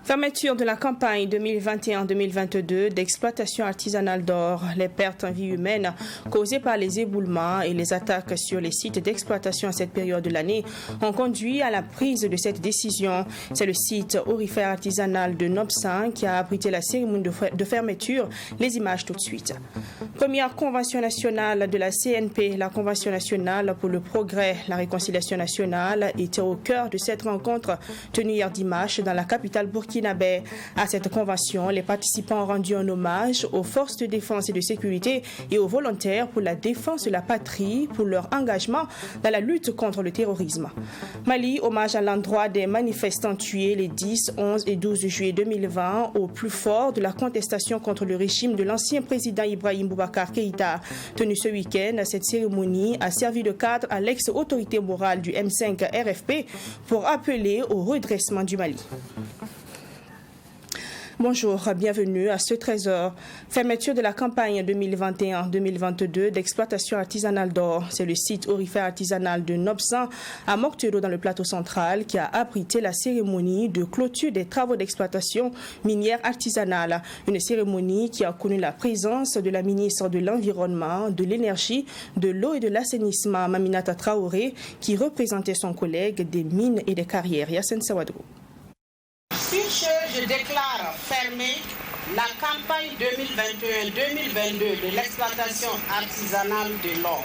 Fermeture de la campagne 2021-2022 d'exploitation artisanale d'or. Les pertes en vie humaine causées par les éboulements et les attaques sur les sites d'exploitation à cette période de l'année ont conduit à la prise de cette décision. C'est le site aurifère artisanal de Nobsan qui a abrité la cérémonie de fermeture. Les images tout de suite. Première convention nationale de la CNP, la Convention nationale pour le progrès, la réconciliation nationale, était au cœur de cette rencontre tenue hier dimanche dans la capitale burkinabé. À cette convention, les participants ont rendu un hommage aux forces de défense et de sécurité et aux volontaires pour la défense de la patrie pour leur engagement dans la lutte contre le terrorisme. Mali, hommage à l'endroit des manifestants tués les 10, 11 et 12 juillet 2020 au plus fort de la contestation contre le régime de l'ancien président Ibrahim Boubacar Keïta. Tenue ce week-end, cette cérémonie a servi de cadre à l'ex-autorité morale du M5 RFP pour appeler au redressement du Mali. Bonjour, bienvenue à ce 13h. Fermeture de la campagne 2021-2022 d'exploitation artisanale d'or. C'est le site aurifère artisanal de Nobsan à Moctelo dans le plateau central qui a abrité la cérémonie de clôture des travaux d'exploitation minière artisanale. Une cérémonie qui a connu la présence de la ministre de l'Environnement, de l'Énergie, de l'Eau et de l'Assainissement, Maminata Traoré, qui représentait son collègue des mines et des carrières, Yassine Sawadrou. Je déclare fermée la campagne 2021-2022 de l'exploitation artisanale de l'or.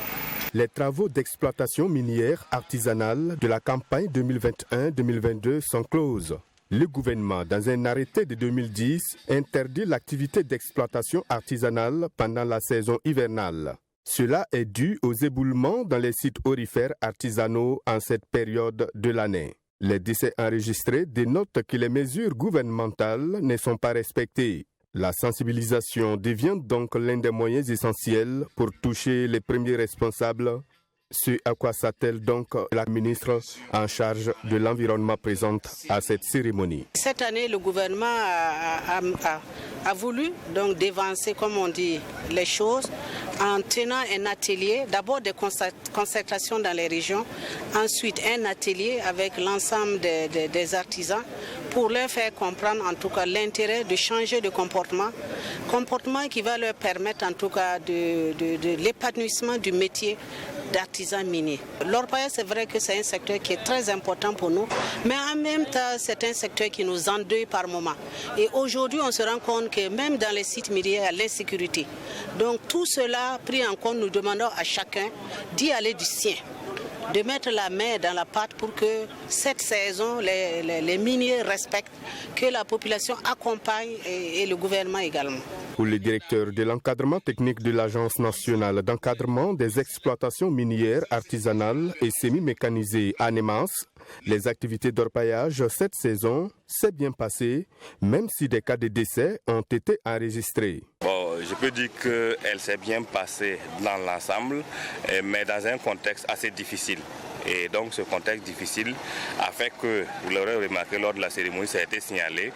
Les travaux d'exploitation minière artisanale de la campagne 2021-2022 sont closes. Le gouvernement, dans un arrêté de 2010, interdit l'activité d'exploitation artisanale pendant la saison hivernale. Cela est dû aux éboulements dans les sites aurifères artisanaux en cette période de l'année. Les décès enregistrés dénotent que les mesures gouvernementales ne sont pas respectées. La sensibilisation devient donc l'un des moyens essentiels pour toucher les premiers responsables. Ce à quoi s'attelle donc la ministre en charge de l'environnement présente à cette cérémonie. Cette année, le gouvernement a voulu donc dévancer, comme on dit, les choses en tenant un atelier, d'abord des concertations dans les régions, ensuite un atelier avec l'ensemble des artisans pour leur faire comprendre en tout cas l'intérêt de changer de comportement qui va leur permettre en tout cas de l'épanouissement du métier d'artisans miniers. L'orpaillage, c'est vrai que c'est un secteur qui est très important pour nous, mais en même temps, c'est un secteur qui nous endeuille par moment. Et aujourd'hui, on se rend compte que même dans les sites miniers, il y a l'insécurité. Donc tout cela pris en compte, nous demandons à chacun d'y aller du sien, de mettre la main dans la pâte pour que cette saison, les miniers respectent, que la population accompagne et le gouvernement également. Pour le directeur de l'encadrement technique de l'Agence nationale d'encadrement des exploitations minières artisanales et semi-mécanisées ANEMAS, les activités d'orpaillage cette saison s'est bien passées, même si des cas de décès ont été enregistrés. Je peux dire qu'elle s'est bien passée dans l'ensemble, mais dans un contexte assez difficile. Et donc ce contexte difficile a fait que, vous l'aurez remarqué lors de la cérémonie, ça a été signalé,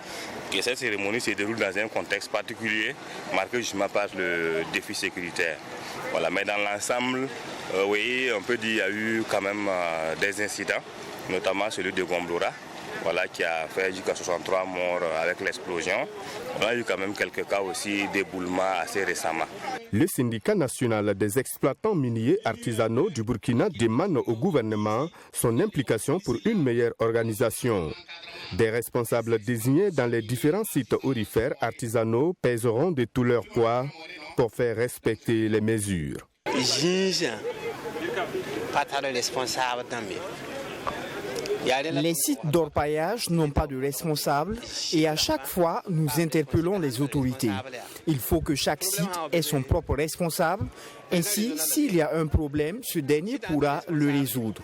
que cette cérémonie se déroule dans un contexte particulier, marqué justement par le défi sécuritaire. Voilà, mais dans l'ensemble, oui, on peut dire qu'il y a eu quand même des incidents, notamment celui de Gomblora, voilà, qui a fait jusqu'à 63 morts avec l'explosion. On a eu quand même quelques cas aussi d'éboulement assez récemment. Le syndicat national des exploitants miniers artisanaux du Burkina demande au gouvernement son implication pour une meilleure organisation. Des responsables désignés dans les différents sites aurifères artisanaux pèseront de tout leur poids pour faire respecter les mesures. Les sites d'orpaillage n'ont pas de responsable et à chaque fois, nous interpellons les autorités. Il faut que chaque site ait son propre responsable. Ainsi, s'il y a un problème, ce dernier pourra le résoudre.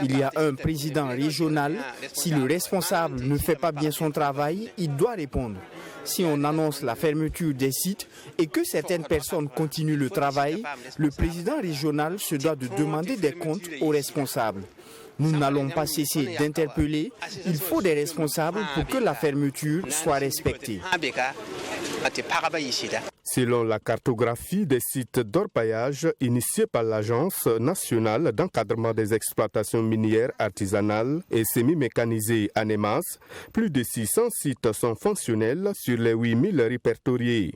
Il y a un président régional. Si le responsable ne fait pas bien son travail, il doit répondre. Si on annonce la fermeture des sites et que certaines personnes continuent le travail, le président régional se doit de demander des comptes aux responsables. Nous n'allons pas cesser d'interpeller. Il faut des responsables pour que la fermeture soit respectée. Selon la cartographie des sites d'orpaillage initiée par l'Agence nationale d'encadrement des exploitations minières artisanales et semi-mécanisées ANEMAS, plus de 600 sites sont fonctionnels sur les 8000 répertoriés.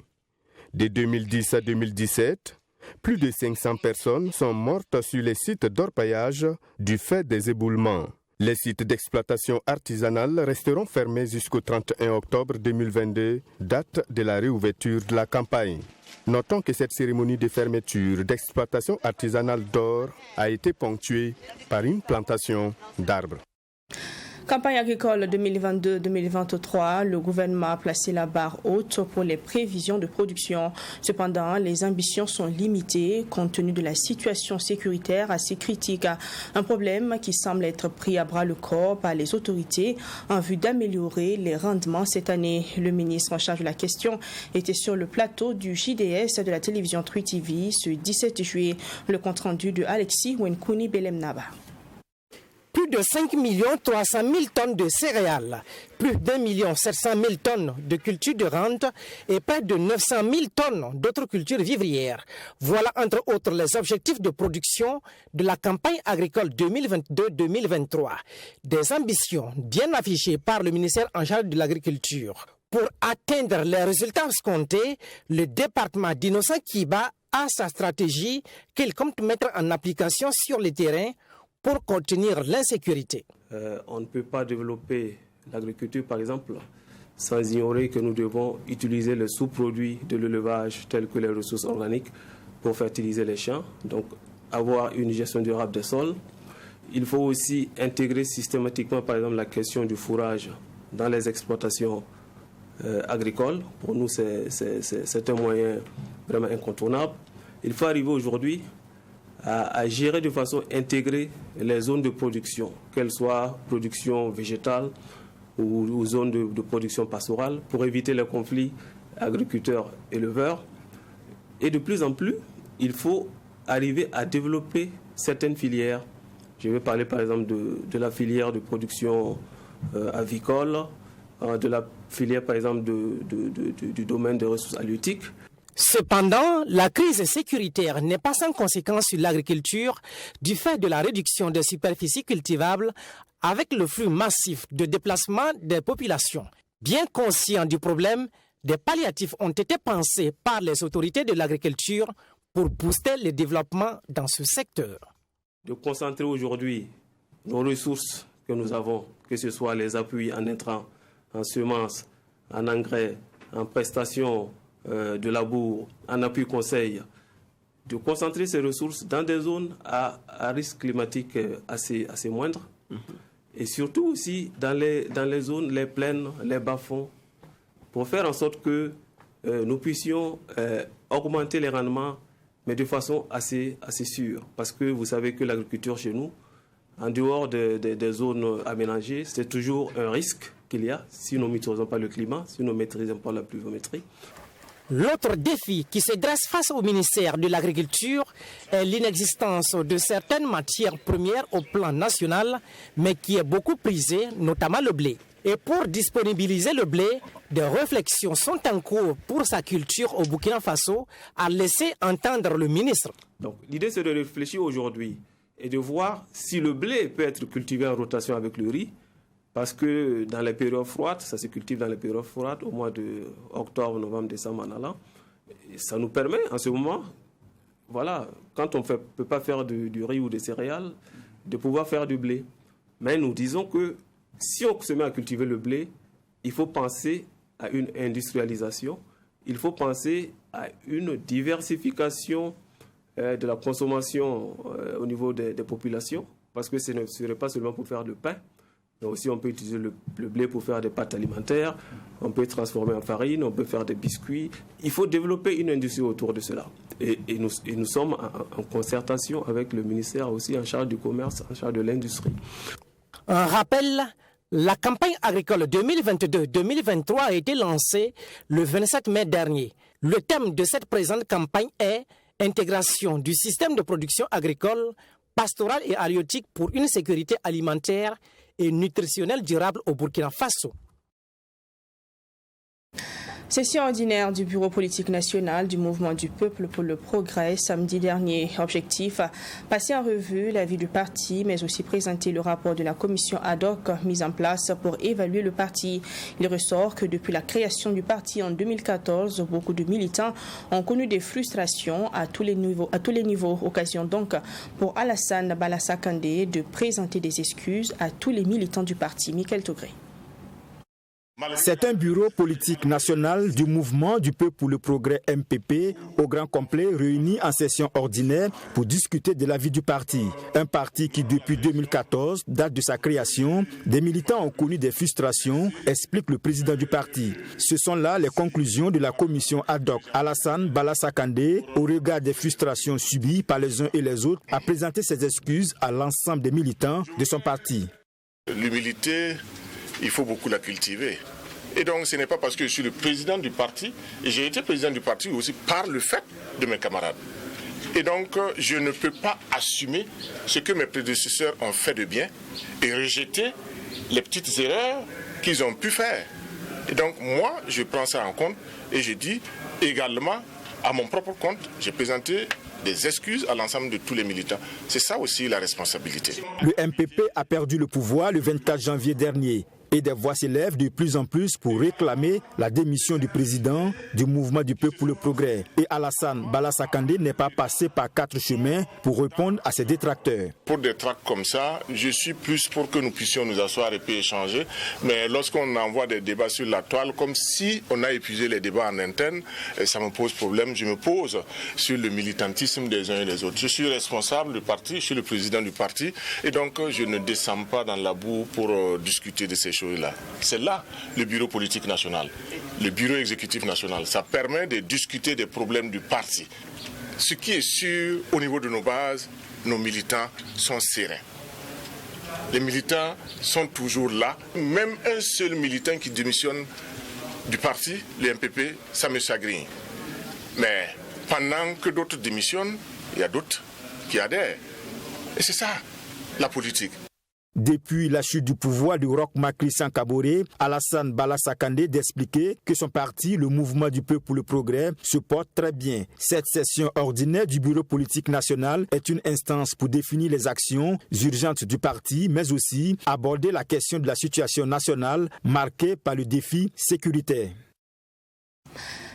De 2010 à 2017, plus de 500 personnes sont mortes sur les sites d'orpaillage du fait des éboulements. Les sites d'exploitation artisanale resteront fermés jusqu'au 31 octobre 2022, date de la réouverture de la campagne. Notons que cette cérémonie de fermeture d'exploitation artisanale d'or a été ponctuée par une plantation d'arbres. Campagne agricole 2022-2023, le gouvernement a placé la barre haute pour les prévisions de production. Cependant, les ambitions sont limitées compte tenu de la situation sécuritaire assez critique. Un problème qui semble être pris à bras le corps par les autorités en vue d'améliorer les rendements cette année. Le ministre en charge de la question était sur le plateau du JDS de la télévision Trui TV ce 17 juillet. Le compte-rendu de Alexis Wenkouni Belemnaba. Plus de 5 300 000 tonnes de céréales, plus d'1 700 000 tonnes de cultures de rente et près de 900 000 tonnes d'autres cultures vivrières. Voilà entre autres les objectifs de production de la campagne agricole 2022-2023. Des ambitions bien affichées par le ministère en charge de l'agriculture. Pour atteindre les résultats escomptés, le département d'Innocent Kiba a sa stratégie qu'il compte mettre en application sur le terrain pour contenir l'insécurité. On ne peut pas développer l'agriculture, par exemple, sans ignorer que nous devons utiliser les sous-produits de l'élevage tels que les ressources organiques pour fertiliser les champs, donc avoir une gestion durable des sols. Il faut aussi intégrer systématiquement, par exemple, la question du fourrage dans les exploitations agricoles. Pour nous, c'est un moyen vraiment incontournable. Il faut arriver aujourd'hui à gérer de façon intégrée les zones de production, qu'elles soient production végétale ou zones de production pastorale, pour éviter les conflits agriculteurs-éleveurs. Et de plus en plus, il faut arriver à développer certaines filières. Je vais parler par exemple de la filière de production avicole, de la filière par exemple du domaine des ressources halieutiques. Cependant, la crise sécuritaire n'est pas sans conséquence sur l'agriculture du fait de la réduction des superficies cultivables avec le flux massif de déplacement des populations. Bien conscients du problème, des palliatifs ont été pensés par les autorités de l'agriculture pour booster le développement dans ce secteur. De concentrer aujourd'hui nos ressources que nous avons, que ce soit les appuis en intrants, en semences, en engrais, en prestations de labour, en appui conseil, de concentrer ces ressources dans des zones à risque climatique assez moindre, et surtout aussi dans les zones, les plaines, les bas-fonds, pour faire en sorte que nous puissions augmenter les rendements, mais de façon assez sûre. Parce que vous savez que l'agriculture chez nous, en dehors des zones aménagées, c'est toujours un risque qu'il y a si nous ne maîtrisons pas le climat, si nous ne maîtrisons pas la pluviométrie. L'autre défi qui se dresse face au ministère de l'Agriculture est l'inexistence de certaines matières premières au plan national, mais qui est beaucoup prisée, notamment le blé. Et pour disponibiliser le blé, des réflexions sont en cours pour sa culture au Burkina Faso, a laissé entendre le ministre. Donc l'idée c'est de réfléchir aujourd'hui et de voir si le blé peut être cultivé en rotation avec le riz. Parce que dans les périodes froides, ça se cultive dans les périodes froides, au mois d'octobre, novembre, décembre, en allant. Et ça nous permet, en ce moment, voilà, quand on ne peut pas faire du riz ou des céréales, de pouvoir faire du blé. Mais nous disons que si on se met à cultiver le blé, il faut penser à une industrialisation, il faut penser à une diversification de la consommation au niveau des populations, parce que ce ne serait pas seulement pour faire du pain. Mais aussi, on peut utiliser le blé pour faire des pâtes alimentaires, on peut transformer en farine, on peut faire des biscuits. Il faut développer une industrie autour de cela. Et nous sommes en concertation avec le ministère aussi en charge du commerce, en charge de l'industrie. Un rappel, La campagne agricole 2022-2023 a été lancée le 27 mai dernier. Le thème de cette présente campagne est « Intégration du système de production agricole, pastorale et halieutique pour une sécurité alimentaire et nutritionnelle durable au Burkina Faso ». Session ordinaire du Bureau politique national du Mouvement du Peuple pour le Progrès samedi dernier. Objectif, passer en revue la vie du parti, mais aussi présenter le rapport de la commission ad hoc mise en place pour évaluer le parti. Il ressort que depuis la création du parti en 2014, beaucoup de militants ont connu des frustrations à tous les niveaux. Occasion donc pour Alassane Balassa Kandé de présenter des excuses à tous les militants du parti. Michael Togré. C'est un bureau politique national du Mouvement du Peuple pour le Progrès MPP au grand complet réuni en session ordinaire pour discuter de la vie du parti. Un parti qui depuis 2014, date de sa création, des militants ont connu des frustrations, explique le président du parti. Ce sont là les conclusions de la commission ad hoc. Alassane Balassa Kandé, au regard des frustrations subies par les uns et les autres, a présenté ses excuses à l'ensemble des militants de son parti. L'humilité, il faut beaucoup la cultiver. Et donc ce n'est pas parce que je suis le président du parti, et j'ai été président du parti aussi par le fait de mes camarades. Et donc je ne peux pas assumer ce que mes prédécesseurs ont fait de bien et rejeter les petites erreurs qu'ils ont pu faire. Et donc moi, je prends ça en compte et je dis également à mon propre compte, j'ai présenté des excuses à l'ensemble de tous les militants. C'est ça aussi la responsabilité. Le MPP a perdu le pouvoir le 24 janvier dernier. Et des voix s'élèvent de plus en plus pour réclamer la démission du président du Mouvement du Peuple pour le Progrès. Et Alassane Balassa Kandé n'est pas passé par 4 chemins pour répondre à ses détracteurs. Pour des tracts comme ça, je suis plus pour que nous puissions nous asseoir et puis échanger. Mais lorsqu'on envoie des débats sur la toile, comme si on a épuisé les débats en interne, ça me pose problème. Je me pose sur le militantisme des uns et des autres. Je suis responsable du parti, je suis le président du parti. Et donc je ne descends pas dans la boue pour discuter de ces choses. C'est là le bureau politique national, le bureau exécutif national. Ça permet de discuter des problèmes du parti. Ce qui est sûr, au niveau de nos bases, nos militants sont sereins. Les militants sont toujours là. Même un seul militant qui démissionne du parti, le MPP, ça me chagrine. Mais pendant que d'autres démissionnent, il y a d'autres qui adhèrent. Et c'est ça, la politique. Depuis la chute du pouvoir de Roch Marc Christian Kaboré, Alassane Balassa Kandé d'expliquer que son parti, le Mouvement du Peuple pour le Progrès, se porte très bien. Cette session ordinaire du Bureau politique national est une instance pour définir les actions urgentes du parti, mais aussi aborder la question de la situation nationale marquée par le défi sécuritaire.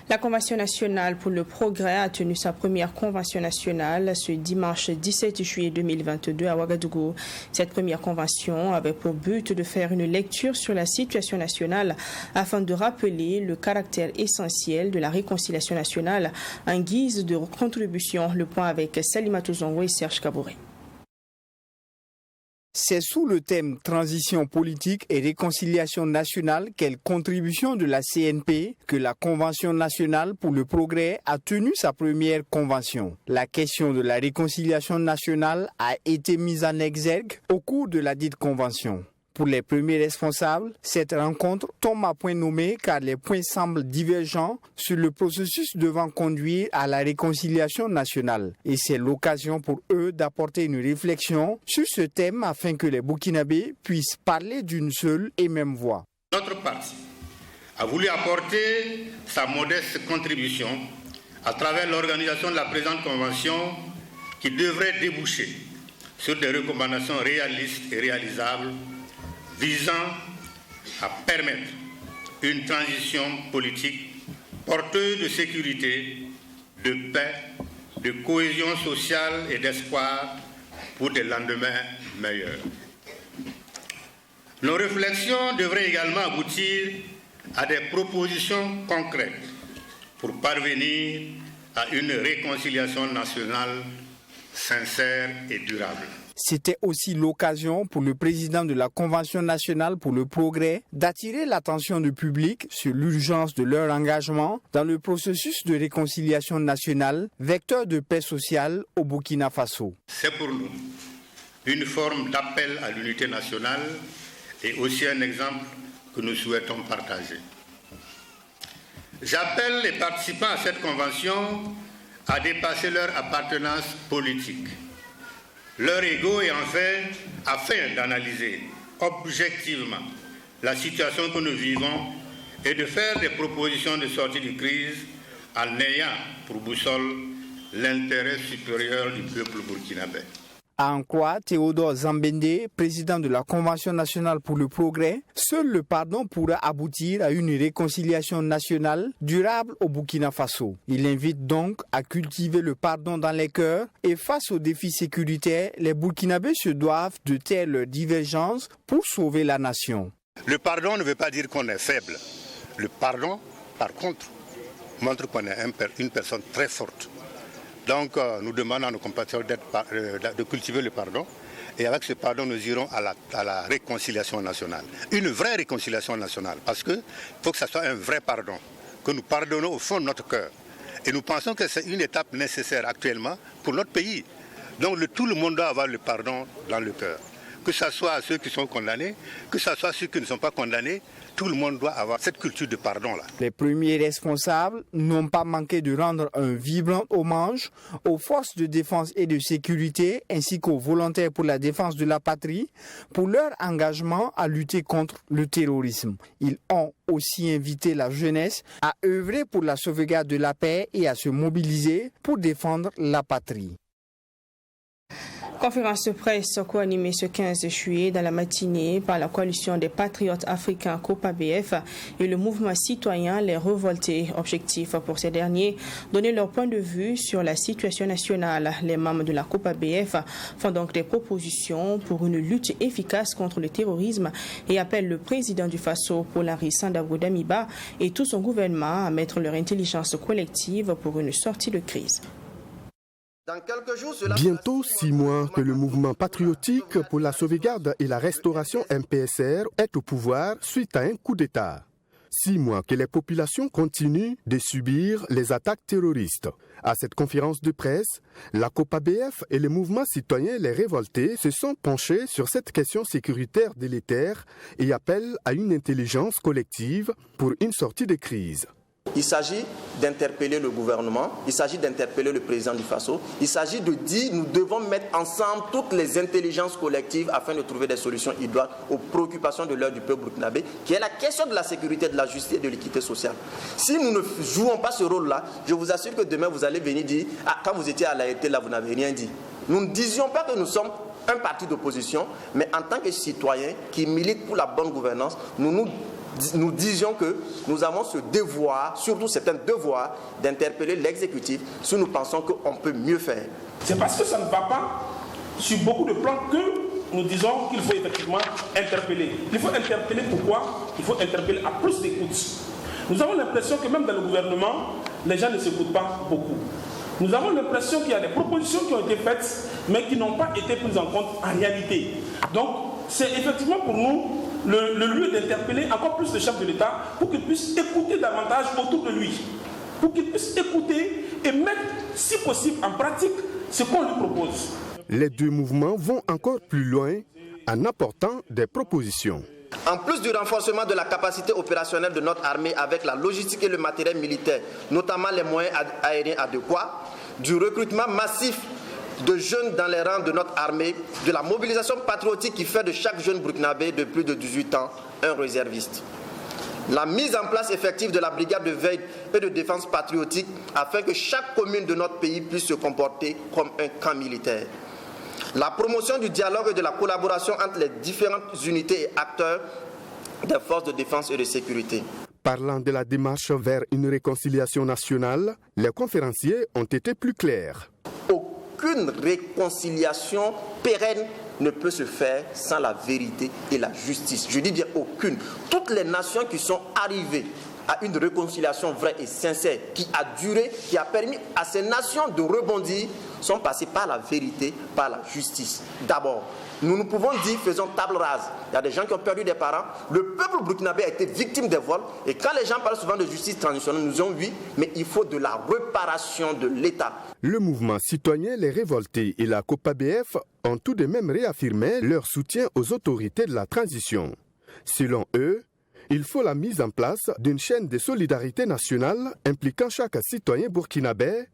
La Convention nationale pour le progrès a tenu sa première convention nationale ce dimanche 17 juillet 2022 à Ouagadougou. Cette première convention avait pour but de faire une lecture sur la situation nationale afin de rappeler le caractère essentiel de la réconciliation nationale en guise de contribution. Le point avec Salimatou Zongo et Serge Kabouré. C'est sous le thème « Transition politique et réconciliation nationale, quelle contribution de la CNP » que la Convention nationale pour le progrès a tenu sa première convention. La question de la réconciliation nationale a été mise en exergue au cours de la dite convention. Pour les premiers responsables, cette rencontre tombe à point nommé car les points semblent divergents sur le processus devant conduire à la réconciliation nationale. Et c'est l'occasion pour eux d'apporter une réflexion sur ce thème afin que les Burkinabés puissent parler d'une seule et même voix. Notre parti a voulu apporter sa modeste contribution à travers l'organisation de la présente convention qui devrait déboucher sur des recommandations réalistes et réalisables visant à permettre une transition politique porteuse de sécurité, de paix, de cohésion sociale et d'espoir pour des lendemains meilleurs. Nos réflexions devraient également aboutir à des propositions concrètes pour parvenir à une réconciliation nationale sincère et durable. C'était aussi l'occasion pour le président de la Convention nationale pour le progrès d'attirer l'attention du public sur l'urgence de leur engagement dans le processus de réconciliation nationale, vecteur de paix sociale au Burkina Faso. C'est pour nous une forme d'appel à l'unité nationale et aussi un exemple que nous souhaitons partager. J'appelle les participants à cette convention à dépasser leur appartenance politique, leur ego et afin d'analyser objectivement la situation que nous vivons et de faire des propositions de sortie de crise en ayant pour boussole l'intérêt supérieur du peuple burkinabé. À en croire Théodore Zambende, président de la Convention nationale pour le progrès, seul le pardon pourra aboutir à une réconciliation nationale durable au Burkina Faso. Il invite donc à cultiver le pardon dans les cœurs et face aux défis sécuritaires, les Burkinabés se doivent de taire leurs divergences pour sauver la nation. Le pardon ne veut pas dire qu'on est faible. Le pardon, par contre, montre qu'on est une personne très forte. Donc nous demandons à nos compatriotes de cultiver le pardon et avec ce pardon nous irons à la réconciliation nationale. Une vraie réconciliation nationale parce qu'il faut que ce soit un vrai pardon, que nous pardonnons au fond de notre cœur. Et nous pensons que c'est une étape nécessaire actuellement pour notre pays. Donc tout le monde doit avoir le pardon dans le cœur. Que ce soit ceux qui sont condamnés, que ce soit ceux qui ne sont pas condamnés, tout le monde doit avoir cette culture de pardon-là. Les premiers responsables n'ont pas manqué de rendre un vibrant hommage aux forces de défense et de sécurité ainsi qu'aux volontaires pour la défense de la patrie pour leur engagement à lutter contre le terrorisme. Ils ont aussi invité la jeunesse à œuvrer pour la sauvegarde de la paix et à se mobiliser pour défendre la patrie. Conférence de presse co-animée ce 15 juillet dans la matinée par la coalition des patriotes africains COPABF et le mouvement citoyen Les Révoltés. Objectif pour ces derniers, donner leur point de vue sur la situation nationale. Les membres de la COPABF font donc des propositions pour une lutte efficace contre le terrorisme et appellent le président du Faso, Paul-Henri Sandaogo Damiba, et tout son gouvernement à mettre leur intelligence collective pour une sortie de crise. Bientôt 6 mois que le mouvement patriotique pour la sauvegarde et la restauration MPSR est au pouvoir suite à un coup d'État. 6 mois que les populations continuent de subir les attaques terroristes. À cette conférence de presse, la COPABF et le mouvement citoyen Les Révoltés se sont penchés sur cette question sécuritaire délétère et appellent à une intelligence collective pour une sortie de crise. Il s'agit d'interpeller le gouvernement, il s'agit d'interpeller le président du Faso, il s'agit de dire nous devons mettre ensemble toutes les intelligences collectives afin de trouver des solutions idoines aux préoccupations de l'heure du peuple burkinabé, qui est la question de la sécurité, de la justice et de l'équité sociale. Si nous ne jouons pas ce rôle-là, je vous assure que demain vous allez venir dire « Ah, quand vous étiez à l'ART, là vous n'avez rien dit ». Nous ne disions pas que nous sommes un parti d'opposition, mais en tant que citoyens qui militent pour la bonne gouvernance, nous disions que nous avons ce devoir, surtout c'est un devoir, d'interpeller l'exécutif si nous pensons qu'on peut mieux faire. C'est parce que ça ne va pas sur beaucoup de plans que nous disons qu'il faut effectivement interpeller. Il faut interpeller pourquoi? Il faut interpeller à plus d'écoute. Nous avons l'impression que même dans le gouvernement, les gens ne s'écoutent pas beaucoup. Nous avons l'impression qu'il y a des propositions qui ont été faites, mais qui n'ont pas été prises en compte en réalité. Donc, c'est effectivement pour nous le lieu d'interpeller encore plus le chef de l'État pour qu'il puisse écouter davantage autour de lui, pour qu'il puisse écouter et mettre, si possible, en pratique ce qu'on lui propose. Les deux mouvements vont encore plus loin en apportant des propositions. En plus du renforcement de la capacité opérationnelle de notre armée avec la logistique et le matériel militaire, notamment les moyens aériens adéquats, du recrutement massif de jeunes dans les rangs de notre armée, de la mobilisation patriotique qui fait de chaque jeune burkinabé de plus de 18 ans un réserviste. La mise en place effective de la brigade de veille et de défense patriotique afin que chaque commune de notre pays puisse se comporter comme un camp militaire. La promotion du dialogue et de la collaboration entre les différentes unités et acteurs des forces de défense et de sécurité. Parlant de la démarche vers une réconciliation nationale, les conférenciers ont été plus clairs. Aucune réconciliation pérenne ne peut se faire sans la vérité et la justice. Je dis bien aucune. Toutes les nations qui sont arrivées à une réconciliation vraie et sincère, qui a duré, qui a permis à ces nations de rebondir, sont passées par la vérité, par la justice. D'abord, nous pouvons dire, faisons table rase. Il y a des gens qui ont perdu des parents. Le peuple burkinabé a été victime des vols. Et quand les gens parlent souvent de justice transitionnelle, nous disons oui, mais il faut de la réparation de l'État. Le mouvement citoyen Les Révoltés et la COPABF ont tout de même réaffirmé leur soutien aux autorités de la transition. Selon eux, il faut la mise en place d'une chaîne de solidarité nationale impliquant chaque citoyen burkinabé,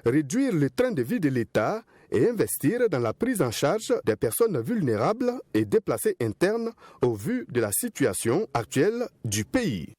réduire le train de vie de l'État et investir dans la prise en charge des personnes vulnérables et déplacées internes au vu de la situation actuelle du pays.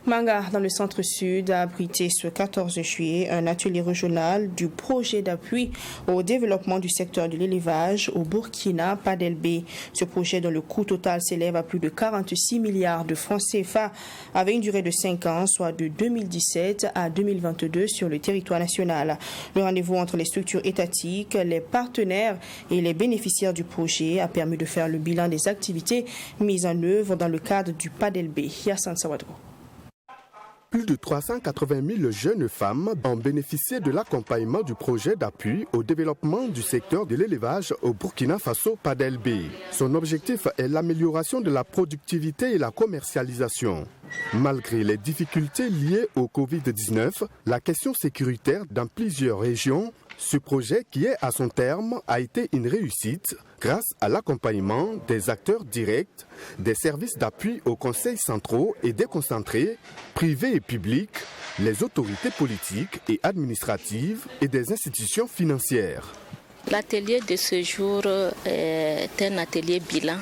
Manga, dans le centre-sud, a abrité ce 14 juillet un atelier régional du projet d'appui au développement du secteur de l'élevage au Burkina Padelbé. Ce projet, dont le coût total s'élève à plus de 46 milliards de francs CFA, avait une durée de 5 ans, soit de 2017 à 2022 sur le territoire national. Le rendez-vous entre les structures étatiques, les partenaires et les bénéficiaires du projet a permis de faire le bilan des activités mises en œuvre dans le cadre du Padelbé. Yassine Sawadro. Plus de 380 000 jeunes femmes ont bénéficié de l'accompagnement du projet d'appui au développement du secteur de l'élevage au Burkina Faso Padelbé. Son objectif est l'amélioration de la productivité et la commercialisation. Malgré les difficultés liées au Covid-19, la question sécuritaire dans plusieurs régions, ce projet qui est à son terme a été une réussite grâce à l'accompagnement des acteurs directs, des services d'appui aux conseils centraux et déconcentrés, privés et publics, les autorités politiques et administratives et des institutions financières. L'atelier de ce jour est un atelier bilan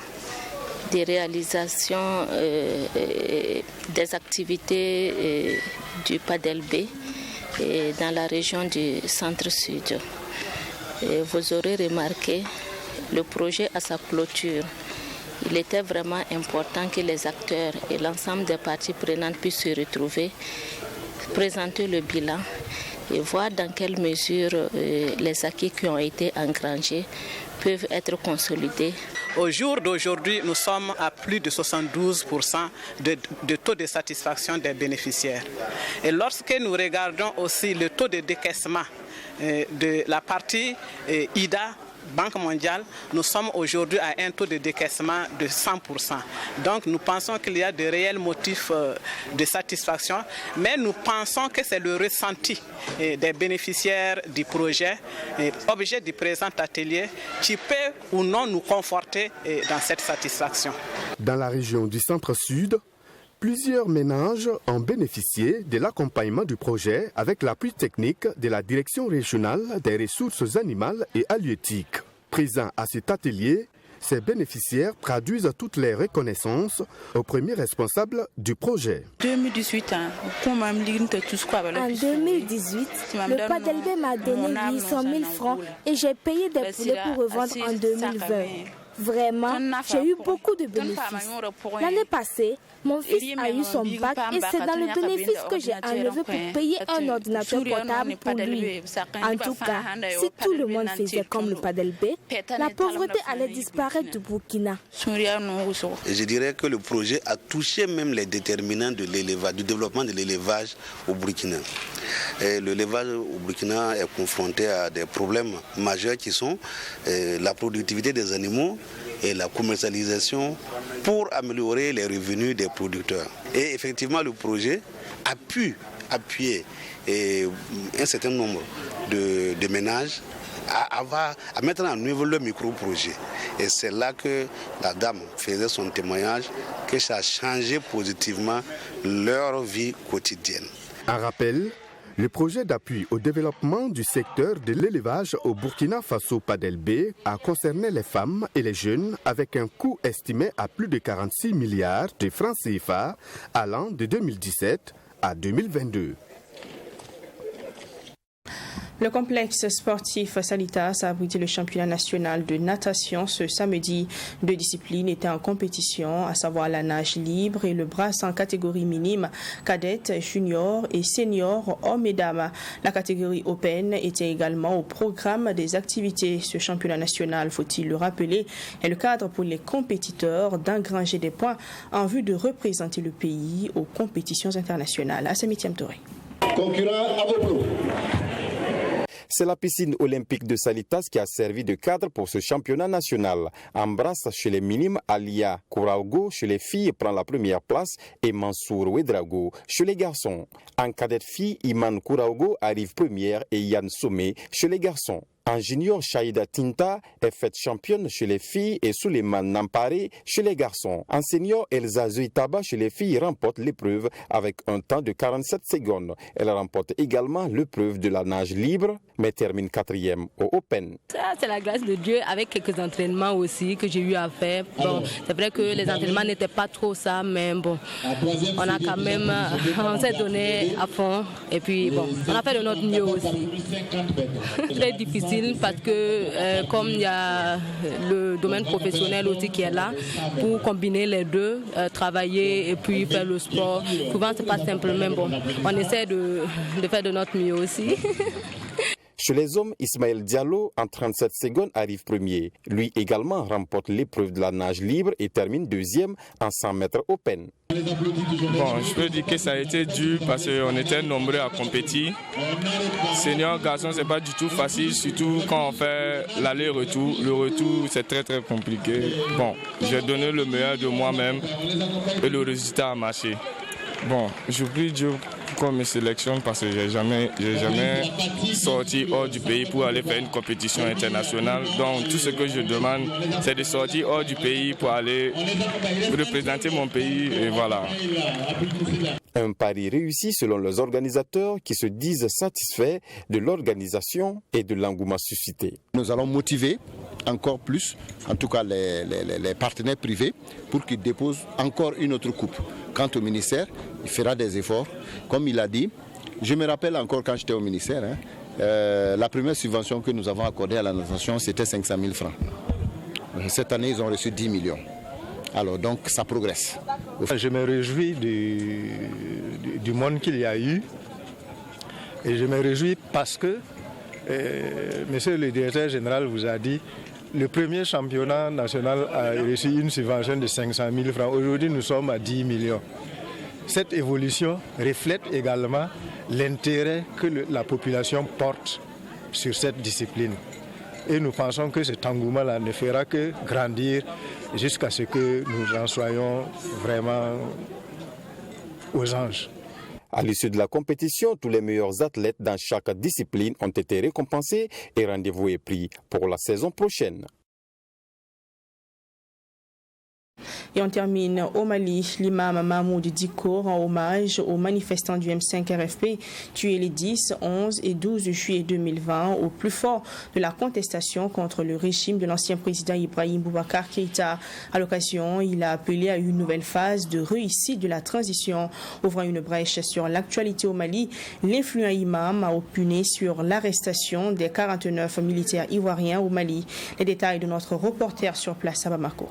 des réalisations des activités du Padelbé dans la région du centre-sud. Vous aurez remarqué le projet à sa clôture. Il était vraiment important que les acteurs et l'ensemble des parties prenantes puissent se retrouver, présenter le bilan et voir dans quelle mesure les acquis qui ont été engrangés peuvent être consolidés. Au jour d'aujourd'hui, nous sommes à plus de 72% de taux de satisfaction des bénéficiaires. Et lorsque nous regardons aussi le taux de décaissement de la partie IDA, Banque mondiale, nous sommes aujourd'hui à un taux de décaissement de 100%. Donc nous pensons qu'il y a de réels motifs de satisfaction, mais nous pensons que c'est le ressenti des bénéficiaires du projet, objet du présent atelier, qui peut ou non nous conforter dans cette satisfaction. Dans la région du centre-sud, plusieurs ménages ont bénéficié de l'accompagnement du projet avec l'appui technique de la Direction régionale des ressources animales et halieutiques. Présents à cet atelier, ces bénéficiaires traduisent toutes les reconnaissances aux premiers responsables du projet. En 2018, le Padelbé m'a donné 800 000 francs et j'ai payé des poulets pour revendre en 2020. Vraiment, j'ai eu beaucoup de bénéfices. L'année passée, mon fils a eu son bac et c'est dans le bénéfice que j'ai enlevé pour payer un ordinateur portable pour lui. En tout cas, si tout le monde faisait comme le Padelbé, la pauvreté allait disparaître du Burkina. Je dirais que le projet a touché même les déterminants de l'élevage, du développement de l'élevage au Burkina. L'élevage au Burkina est confronté à des problèmes majeurs qui sont la productivité des animaux et la commercialisation pour améliorer les revenus des producteurs. Et effectivement, le projet a pu appuyer un certain nombre de ménages à mettre en œuvre le micro-projet. Et c'est là que la dame faisait son témoignage, que ça a changé positivement leur vie quotidienne. Un rappel, le projet d'appui au développement du secteur de l'élevage au Burkina Faso Padelbé a concerné les femmes et les jeunes avec un coût estimé à plus de 46 milliards de francs CFA allant de 2017 à 2022. Le complexe sportif Salitas a abrité le championnat national de natation ce samedi. 2 disciplines étaient en compétition, à savoir la nage libre et le brasse en catégorie minime, cadette, junior et senior, hommes et dames. La catégorie open était également au programme des activités. Ce championnat national, faut-il le rappeler, est le cadre pour les compétiteurs d'engranger des points en vue de représenter le pays aux compétitions internationales. Assemi Touré. C'est la piscine olympique de Salitas qui a servi de cadre pour ce championnat national. En brasse chez les minimes, Alia Kouraogo chez les filles prend la première place et Mansour Ouedraogo chez les garçons. En cadette fille, Iman Kouraogo arrive première et Yann Sommet chez les garçons. En junior, Shaïda Tinta est faite championne chez les filles et Suleiman Nampare chez les garçons. En senior, Elsa Zuitaba chez les filles remporte l'épreuve avec un temps de 47 secondes. Elle remporte également l'épreuve de la nage libre, mais termine 4e au Open. Ça, c'est la grâce de Dieu avec quelques entraînements aussi que j'ai eu à faire. Bon, c'est vrai que les entraînements n'étaient pas trop ça, mais bon, on s'est donné à fond et puis bon, on a fait de notre mieux aussi. Très difficile parce que comme il y a le domaine professionnel aussi qui est là, pour combiner les deux, travailler et puis faire le sport, souvent c'est pas simple, mais bon, on essaie de faire de notre mieux aussi. Chez les hommes, Ismaël Diallo, en 37 secondes, arrive premier. Lui également remporte l'épreuve de la nage libre et termine 2e en 100 mètres open. Bon, je peux dire que ça a été dur parce qu'on était nombreux à compétir. Senior garçon, c'est pas du tout facile, surtout quand on fait l'aller-retour. Le retour, c'est très très compliqué. Bon, j'ai donné le meilleur de moi-même et le résultat a marché. Bon, je prie Dieu qu'on me sélectionne parce que j'ai jamais sorti hors du pays pour aller faire une compétition internationale. Donc tout ce que je demande, c'est de sortir hors du pays pour aller représenter mon pays et voilà. Un pari réussi selon les organisateurs qui se disent satisfaits de l'organisation et de l'engouement suscité. Nous allons motiver encore plus, en tout cas les partenaires privés, pour qu'ils déposent encore une autre coupe. Quant au ministère, il fera des efforts. Comme il a dit, je me rappelle encore quand j'étais au ministère, la première subvention que nous avons accordée à la natation, c'était 500 000 francs. Cette année, ils ont reçu 10 millions. Alors donc, ça progresse. Je me réjouis du monde qu'il y a eu. Et je me réjouis parce que, monsieur le directeur général vous a dit, le premier championnat national a reçu une subvention de 500 000 francs. Aujourd'hui, nous sommes à 10 millions. Cette évolution reflète également l'intérêt que la population porte sur cette discipline. Et nous pensons que cet engouement-là ne fera que grandir jusqu'à ce que nous en soyons vraiment aux anges. À l'issue de la compétition, tous les meilleurs athlètes dans chaque discipline ont été récompensés et rendez-vous est pris pour la saison prochaine. Et on termine au Mali. L'imam Mahmoud Dicko rend hommage aux manifestants du M5 RFP tués les 10, 11 et 12 juillet 2020 au plus fort de la contestation contre le régime de l'ancien président Ibrahim Boubacar Keïta. À l'occasion, il a appelé à une nouvelle phase de réussite de la transition, ouvrant une brèche sur l'actualité au Mali. L'influent imam a opiné sur l'arrestation des 49 militaires ivoiriens au Mali. Les détails de notre reporter sur place à Bamako.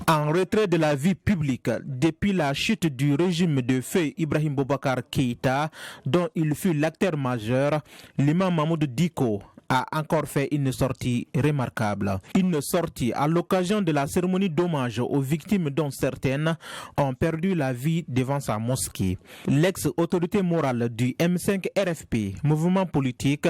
En retrait de la vie publique depuis la chute du régime de feu Ibrahim Boubacar Keïta, dont il fut l'acteur majeur, l'imam Mahmoud Dicko a encore fait une sortie remarquable. Une sortie à l'occasion de la cérémonie d'hommage aux victimes dont certaines ont perdu la vie devant sa mosquée. L'ex-autorité morale du M5 RFP, mouvement politique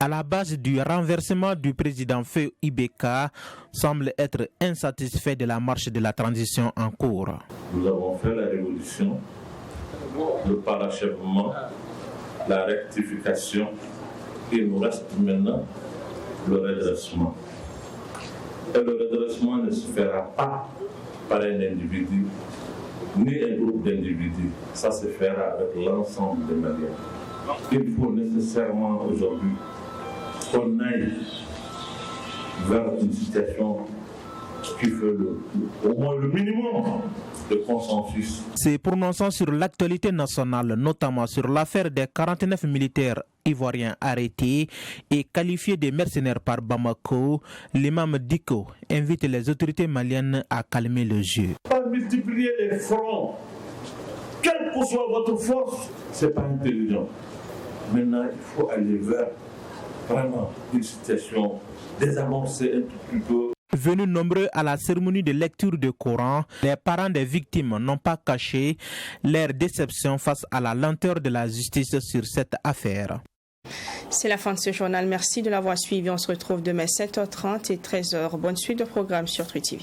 à la base du renversement du président Feu Ibeka, semble être insatisfait de la marche de la transition en cours. Nous avons fait la révolution, le parachèvement, la rectification. Il nous reste maintenant le redressement. Et le redressement ne se fera pas par un individu, ni un groupe d'individus. Ça se fera avec l'ensemble des Maliens. Il faut nécessairement aujourd'hui qu'on aille vers une situation qui fait au moins le minimum de consensus. Se prononçant sur l'actualité nationale, notamment sur l'affaire des 49 militaires ivoiriens arrêtés et qualifiés de mercenaires par Bamako, l'imam Dicko invite les autorités maliennes à calmer le jeu. Pas multiplier les fronts, quelle que soit votre force, c'est pas intelligent. Maintenant, il faut aller vers vraiment une situation désamorcée un tout petit peu. Venus nombreux à la cérémonie de lecture du Coran, les parents des victimes n'ont pas caché leur déception face à la lenteur de la justice sur cette affaire. C'est la fin de ce journal. Merci de l'avoir suivi. On se retrouve demain 7h30 et 13h. Bonne suite de programme sur Truy TV.